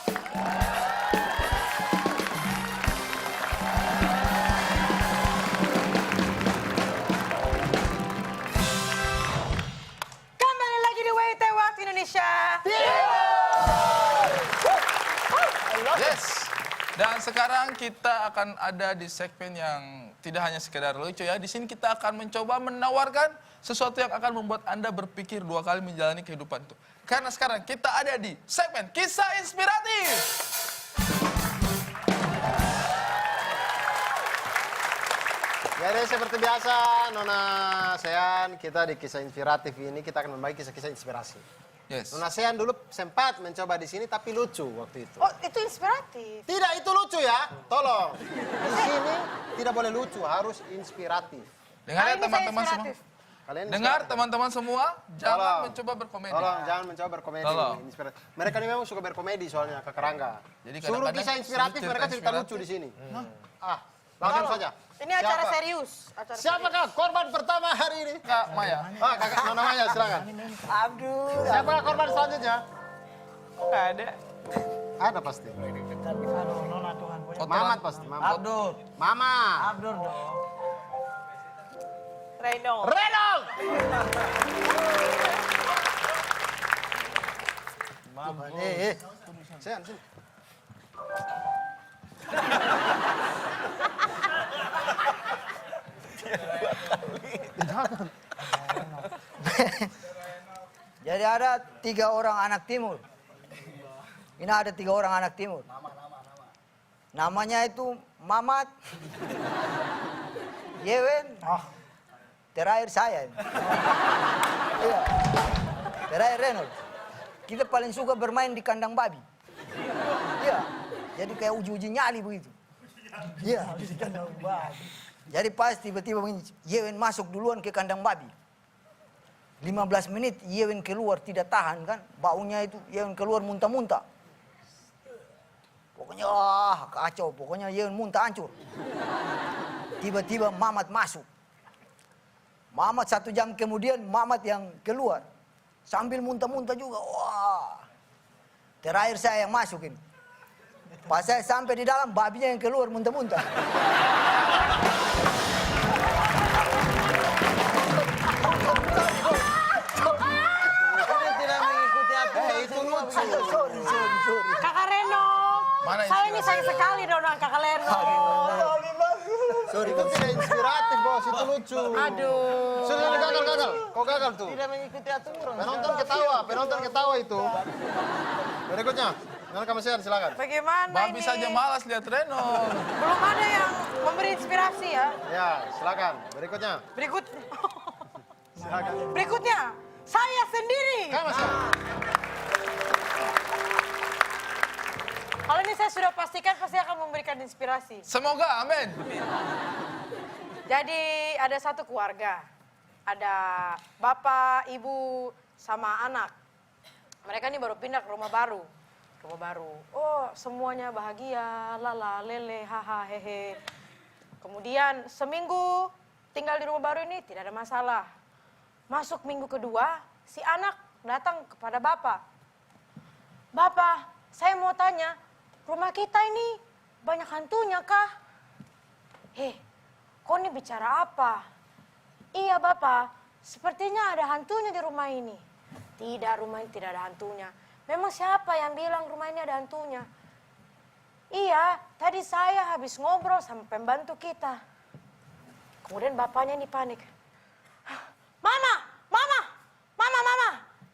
Kembali lagi di WIT Waktu Indonesia. Yes. Dan sekarang kita akan ada di segmen yang tidak hanya sekedar lucu ya. Di sini kita akan mencoba menawarkan sesuatu yang akan membuat Anda berpikir dua kali menjalani kehidupan itu. Karena sekarang kita ada di segmen Kisah Inspiratif. Jadi seperti biasa, Nona Sean, kita di Kisah Inspiratif ini kita akan membagi kisah-kisah inspirasi. Yes. Nona Sean dulu sempat mencoba di sini tapi lucu waktu itu. Oh, itu inspiratif. Tidak, itu lucu ya. Tolong. Di sini tidak boleh lucu, harus inspiratif. Dengar ya Kali ini saya teman-teman semua. inspiratif. Kalian Dengar inspiratif. teman-teman semua, jangan Tolong. mencoba berkomedi. Tolong, jangan mencoba berkomedi. Tolong. Inspiratif. Mereka ini memang suka berkomedi soalnya, Kak Rangga. Jadi Suruh kadang-kadang kisah inspiratif, cerita mereka cerita inspiratif. lucu di sini. Langsung saja. Ini acara Siapa? serius. Acara Siapakah korban pertama hari ini? Kak Maya. Kakak Nona Maya, silakan. Aduh. Siapakah korban selanjutnya? Nggak ada. Ada pasti. Foto Mamat pasti, Mamat. Abdur. Mama. Abdur dong. Reno. Renol. Mama. Sean, sini. Jadi ada 3 orang anak timur. Ini ada 3 orang anak timur. Namanya itu Mamat, Yewen, terakhir saya. Iya. Terakhir Renol. Kita paling suka bermain di kandang babi. Iya. Jadi kayak uji-uji nyali begitu. Iya. Di kandang babi. Jadi pas tiba-tiba begini, Yewen masuk duluan ke kandang babi. 15 menit Yewen keluar tidak tahan kan. Baunya itu Yewen keluar muntah-muntah. Pokoknya kacau. Pokoknya Yewen muntah hancur. Tiba-tiba Mamat masuk. Mamat 1 jam kemudian Mamat yang keluar. Sambil muntah-muntah juga. Wah. Terakhir saya yang masuk ini. Pas saya sampai di dalam babinya yang keluar muntah-muntah. Ini tidak mengikuti aturan. Itu lucu. Sorry. Kakak Reno. Mana Saya ini inspirasi? sayang sekali dong Kakak Reno. Sorry, itu tidak inspiratif, Bos. Itu lucu. Aduh. Sudah gagal. Kau gagal tuh. Tidak mengikuti aturan. Penonton ketawa itu. Berikutnya, Nona Kamasian silakan. Bagaimana Babi ini? saja malas lihat Reno. Belum ada yang memberi inspirasi ya. Ya, silakan. Berikutnya. Silakan. Berikutnya, saya sendiri. Kamasian. Kalau ini saya sudah pastikan pasti akan memberikan inspirasi. Semoga, amin. Jadi ada satu keluarga, ada bapak, ibu, sama anak. Mereka ini baru pindah ke rumah baru. Oh, semuanya bahagia, lala, lele, haha, hehe. Kemudian seminggu tinggal di rumah baru ini tidak ada masalah. Masuk minggu kedua, si anak datang kepada bapak. Bapak, saya mau tanya, rumah kita ini banyak hantunya kah? Kau ini bicara apa? Iya bapak, sepertinya ada hantunya di rumah ini. Tidak, rumah ini tidak ada hantunya. Memang siapa yang bilang rumah ini ada hantunya? Iya, tadi saya habis ngobrol sama pembantu kita. Kemudian bapaknya ini panik. Mama,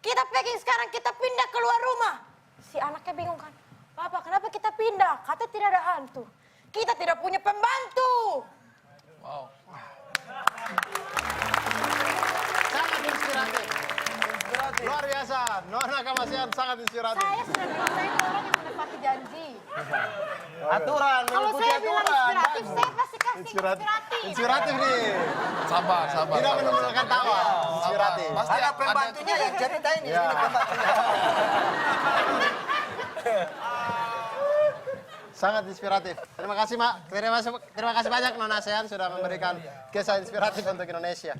kita packing sekarang, kita pindah keluar rumah. Si anaknya bingung kan. Bapak, kenapa kita pindah? Kata tidak ada hantu. Kita tidak punya pembantu. Wow. Sangat inspiratif. Luar biasa. Nona Kamasian sangat inspiratif. Saya sudah bilang saya itu orang yang menepati janji. Aturan, Kalau mengikuti saya bilang aturan. inspiratif, saya pasti kasih inspiratif. Inspiratif nih. Sabar. Tidak menimbulkan tawa. Inspiratif. Pasti Ada pembantunya yang cerita ini. Ya. Ini pembantunya. Sangat inspiratif. Terima kasih, Mak. Terima kasih banyak Nona Sean sudah memberikan kisah inspiratif untuk Indonesia.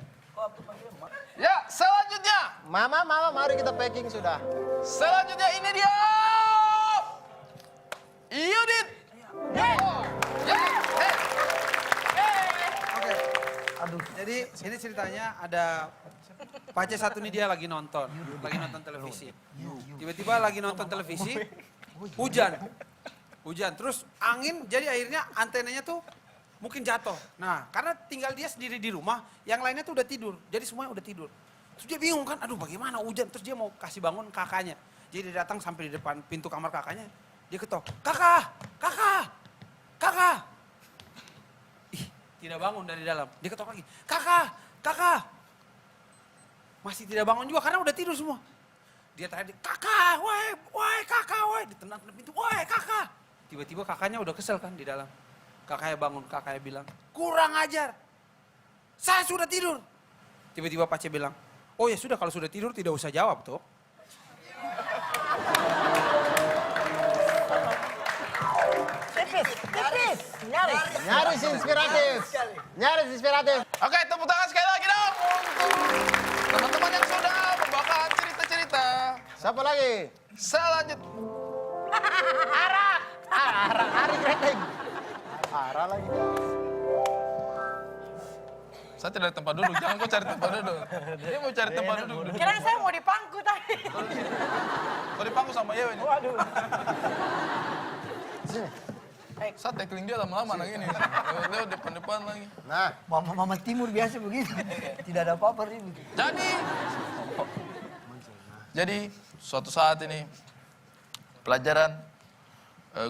Ya, selanjutnya. Mama, mari kita packing sudah. Selanjutnya ini dia. Ini ceritanya ada Pace satu nih, dia lagi nonton televisi. Tiba-tiba lagi nonton televisi, hujan, terus angin, jadi akhirnya antenanya tuh mungkin jatuh. Nah, karena tinggal dia sendiri di rumah, yang lainnya tuh udah tidur, jadi semuanya udah tidur. Terus dia bingung kan, aduh bagaimana hujan, terus dia mau kasih bangun kakaknya. Jadi dia datang sampai di depan pintu kamar kakaknya, dia ketok, kakak. Ih, tidak bangun dari dalam, dia ketok lagi, kakak. Masih tidak bangun juga karena udah tidur semua. Dia tadi, kakak, woi kakak, ditendang ke pintu, woi kakak. Tiba-tiba kakaknya udah kesel kan di dalam. Kakaknya bangun, kakaknya bilang, kurang ajar. Saya sudah tidur. Tiba-tiba Pace bilang, oh ya sudah, kalau sudah tidur tidak usah jawab toh. Tipis, Nyaris inspiratif. Nyaris inspiratif. Oke, tepuk tangan sekali lagi dong untuk teman-teman yang sudah membawakan cerita-cerita. Siapa lagi? Selanjutnya. Ari Greteng. Ara lagi. Saya tidak ada tempat duduk, jangan kau cari tempat duduk. Dia mau cari tempat duduk. Kirain saya mau di pangku tadi. Kau dipangku sama Yewe nih. Waduh. Sini. Saya tackling dia lama-lama nang ini. Lewat depan-depan lagi. Nah, Mama Timur biasa begitu. Tidak ada apa-apa ribut. Jadi suatu saat ini pelajaran,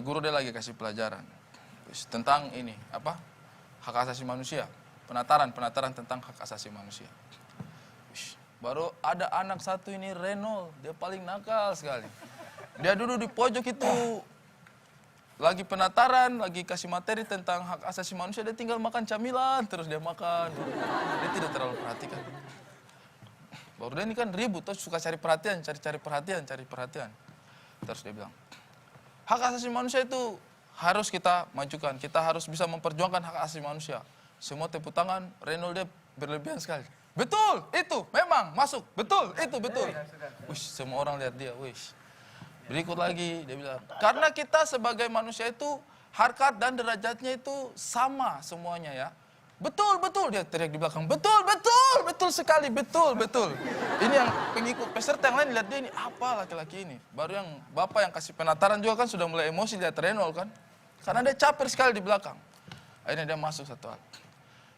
guru dia lagi kasih pelajaran tentang ini apa, hak asasi manusia, penataran tentang hak asasi manusia. Baru ada anak satu ini Renol, dia paling nakal sekali. Dia duduk di pojok itu, lagi penataran, lagi kasih materi tentang hak asasi manusia, dia tinggal makan camilan, terus dia makan. Dia tidak terlalu perhatikan. Baru dia ini kan ribut, terus suka cari perhatian. Terus dia bilang, hak asasi manusia itu harus kita majukan, kita harus bisa memperjuangkan hak asasi manusia. Semua tepuk tangan, Renol dia berlebihan sekali. Betul, itu memang masuk, betul, itu betul. Wish, semua orang lihat dia, wish. Berikut lagi, dia bilang, karena kita sebagai manusia itu, harkat dan derajatnya itu sama semuanya ya. Betul, dia teriak di belakang, betul sekali, betul. Ini yang pengikut peserta yang lain lihat dia ini, apa laki-laki ini? Baru yang bapak yang kasih penataran juga kan sudah mulai emosi lihat Renol kan. Karena dia caper sekali di belakang. Akhirnya dia masuk satu hal.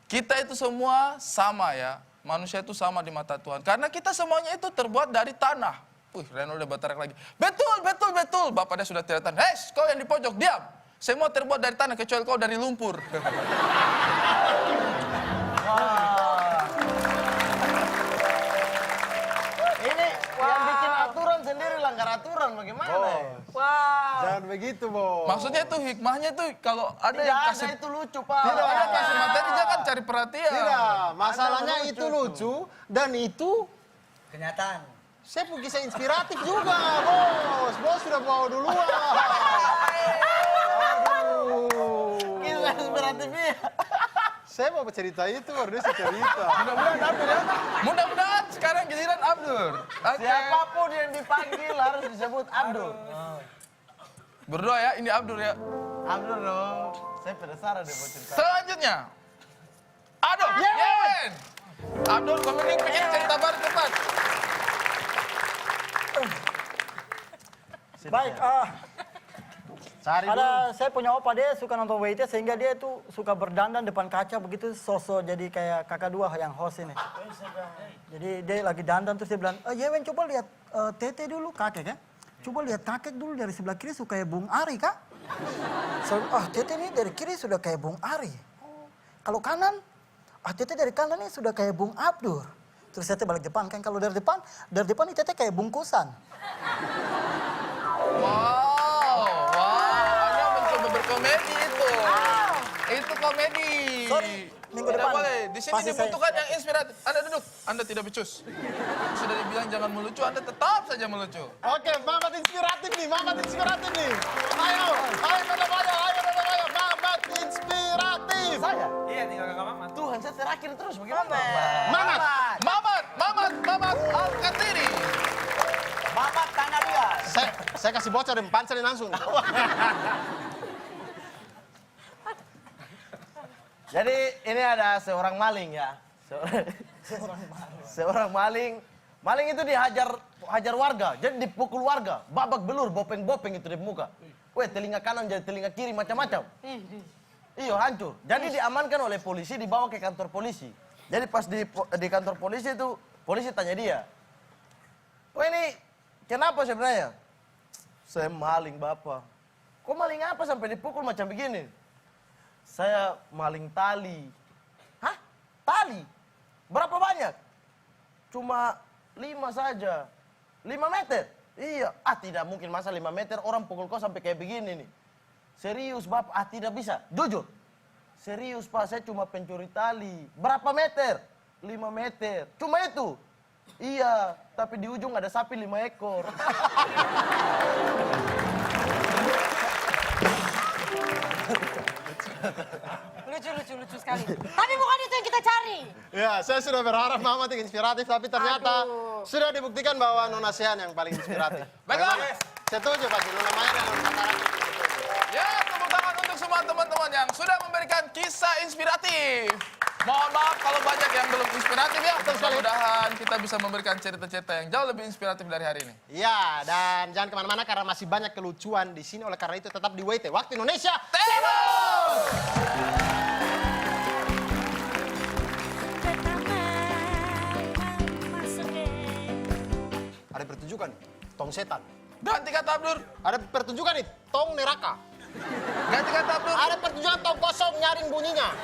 Kita itu semua sama ya, manusia itu sama di mata Tuhan. Karena kita semuanya itu terbuat dari tanah. Renol udah berteriak lagi, betul. Bapak dia sudah teriakan, kau yang di pojok, diam. Semua terbuat dari tanah, kecuali kau dari lumpur. ini yang bikin aturan sendiri langgar aturan bagaimana? Wow. Jangan begitu, Bos. Maksudnya itu hikmahnya tuh kalau ada yang Tidak kasih ada itu lucu, Pak. Tidak ada kasih materi, dia kan cari perhatian. Tidak, masalahnya itu lucu dan itu Kenyataan. saya punya kisah inspiratif juga, Bos. Bos sudah bawa duluan. Aduh. Kisah inspiratifnya. Saya mau cerita itu, baru dia cerita. Mudah-mudahan Abdur ya. Mudah-mudahan sekarang giliran Abdur. Oke. Siapapun yang dipanggil harus disebut Abdul. Berdoa ya, ini Abdur ya. Abdul dong. Saya penasaran dia mau cerita. Selanjutnya. Aduh, Yewen. Abdur, kau mending bikin cerita baru cepat. Baik, Cari dulu. saya punya opa, dia suka nonton WIT sehingga dia itu suka berdandan depan kaca begitu, sosok jadi kayak kakak dua yang host ini. Jadi dia lagi dandan terus dia bilang, Yewen coba lihat Tete dulu, kakek kan? Coba lihat kakek dulu dari sebelah kiri suka kayak Bung Ari kak? Tete ini dari kiri sudah kayak Bung Ari. Kalau kanan, Tete dari kanan ini sudah kayak Bung Abdur. Terus Tete balik depan kan, kalau dari depan ini Tete kayak bungkusan. Wow, Anda mencoba berkomedi itu. Itu komedi. Sorry, minggu Tidak depan. boleh. Di sini Pasti dibutuhkan yang inspiratif. Anda duduk, Anda tidak becus. Sudah dibilang jangan melucu, Anda tetap saja melucu. Oke, Mamat inspiratif nih. Ayo, Mamat inspiratif. Saya? Iya, tinggal kakak mama. Tuhan, saya terakhir terus bagaimana? Mamat. Al-Katiri. Mamat tanah dia. Saya kasih bocor dan pancerin langsung. Jadi ini ada seorang maling ya. Seorang maling. Maling itu hajar warga, jadi dipukul warga, babak belur, bopeng-bopeng itu di muka. Weh, telinga kanan jadi telinga kiri macam-macam. Iya, hancur. Jadi diamankan oleh polisi, dibawa ke kantor polisi. Jadi pas di kantor polisi itu, polisi tanya dia, "Weh, ini kenapa sebenarnya?" "Saya maling, Bapak." "Kok maling apa sampai dipukul macam begini?" "Saya maling tali." "Hah? Tali? Berapa banyak?" "Cuma 5 saja." 5 meter? "Iya." "Ah, tidak mungkin, masa 5 meter orang pukul kau sampai kayak begini nih." "Serius, Bapak?" "Ah, tidak bisa. Jujur." "Serius, Pak, saya cuma pencuri tali." "Berapa meter?" 5 meter. "Cuma itu?" "Iya, tapi di ujung ada sapi 5 ekor." Lucu sekali. Tapi bukan itu yang kita cari. Ya, saya sudah berharap Mama itu inspiratif, tapi ternyata sudah dibuktikan bahwa Nona Sean yang paling inspiratif. Baiklah. Bagaimana? Setuju, Pak. Nona Maya dan Nona Tara. Ya, tepuk tangan untuk semua teman-teman yang sudah memberikan kisah inspiratif. Mohon maaf kalau banyak yang belum inspiratif ya. Mudah-mudahan kita bisa memberikan cerita-cerita yang jauh lebih inspiratif dari hari ini. Ya, dan jangan kemana-mana karena masih banyak kelucuan di sini. Oleh karena itu tetap di WT, Waktu Indonesia Timur! Ada pertunjukan, tong setan. Ganti kata Abdur. Ada pertunjukan nih, tong neraka. Ganti kata Abdur. Ada pertunjukan tong kosong nyaring bunyinya.